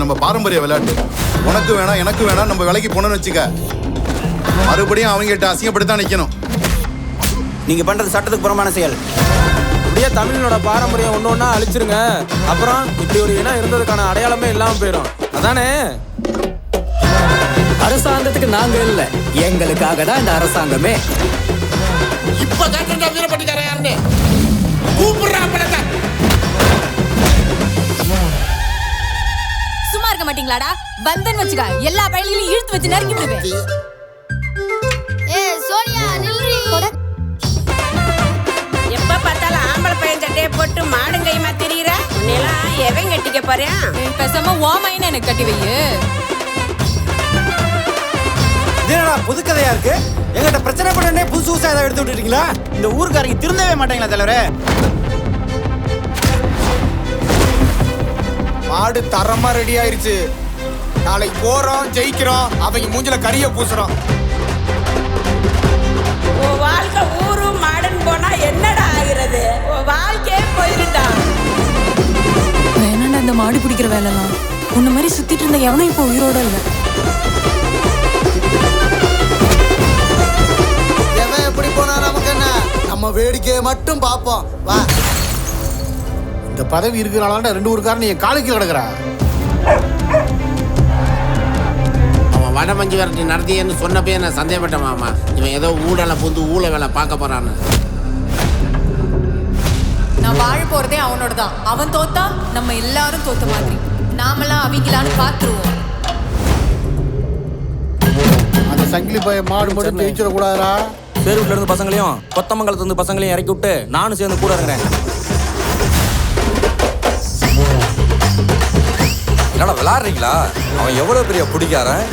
நம்ம பாரம்பரிய விளையாட்டு. உனக்கு வேணாம் எனக்கு வேணாம் நம்ம விலைக்கு போனோம்னு வச்சுக்க, மறுபடியும் அவங்ககிட்ட அசிங்கப்படுத்தான் நிக்கணும். நீங்க பண்றது சட்டத்துக்கு புறம்பான செயல். அப்படியே தமிழனோட பாரம்பரியம் ஒன்று ஒன்றா அழிச்சிருங்க. அப்புறம் இப்படி ஒரு இனம் இருந்ததுக்கான அடையாளமே இல்லாமல் போயிடும். அதானே? அரசாங்கத்துக்கு நாங்க இல்ல, எங்களுக்காக தான் இந்த அரசாங்கமே. இப்ப காட்டுறா வீரப்பட்டிக்கார யாருன்னு கூப்பிடுறா படத்தை. சும்மா இருக்க மாட்டீங்களாடா? வந்தன்னு வச்சுக்க, எல்லா பயல்களையும் இழுத்து வச்சு நறுக்கி விடுவேன். சோனியா நில்றி. எப்ப பார்த்தாலும் ஆம்பளை பையன் சட்டையை போட்டு மாடும் கைமா திரியிற. உன்னெல்லாம் எவன் கட்டிக்க போறியா? பேசாம ஓமைன்னு எனக்கு கட்டி வையு. என்னடா புது கதையா இருக்கு? எங்கிட்ட பிரச்சனை பண்ணனே புதுசு புதுசா ஏதாவது எடுத்து விட்டுட்டீங்களா? இந்த ஊருக்காரங்க திருந்தவே மாட்டாங்களா தலைவரே? மாடு தரமா ரெடி ஆயிருச்சு. நாளைக்கு போறோம், ஜெயிக்கிறோம், அவங்க மூஞ்சில கரிய பூசுறோம். உன் வாழ்க்கை ஊரும் மாடன் போனா என்னடா ஆகுறது? உன் வாழ்க்கையே போயிருண்டா. வேணாண்டா இந்த மாடு பிடிக்கிற வேலைலாம். உன்ன மாதிரி சுத்திட்டு இருந்த எவனும் இப்போ உயிரோட இல்ல. எவன் எப்படி போனா நமக்கு என்ன? நம்ம வேடிக்கையை மட்டும் பார்ப்போம். வா. இந்த பதவி இருக்கிறனால 2 ஊருக்காரன் என் காலுக்கு கிடக்குறா. அவன் வட மஞ்சு விரட்டி நடத்தியன்னு சொன்னப்பே நான் சந்தேகப்பட்டேன் மாமா. இவன் ஏதோ ஊடலை புந்து ஊழ வேலை பார்க்க போறான்னு. நான் வாழ போறதே அவனோட தான். அவன் தோத்தா நம்ம எல்லாரும் தோத்த மாதிரி. நாமெல்லாம் அவங்களான்னு பாத்துருவோம். அந்த சங்கிலி பைய மாடு மட்டும் ஜெயிச்சிட கூடாதா? பேரூர்ல இருந்து பசங்களையும் கொத்தமங்கலத்துல இருந்து பசங்களையும் இறக்கி விட்டு நானும் சேர்ந்து கூட இருக்கிறேன். என்னடா விளையாடுறீங்களா? அவன் எவ்வளவு பெரிய பிடிக்காரன்.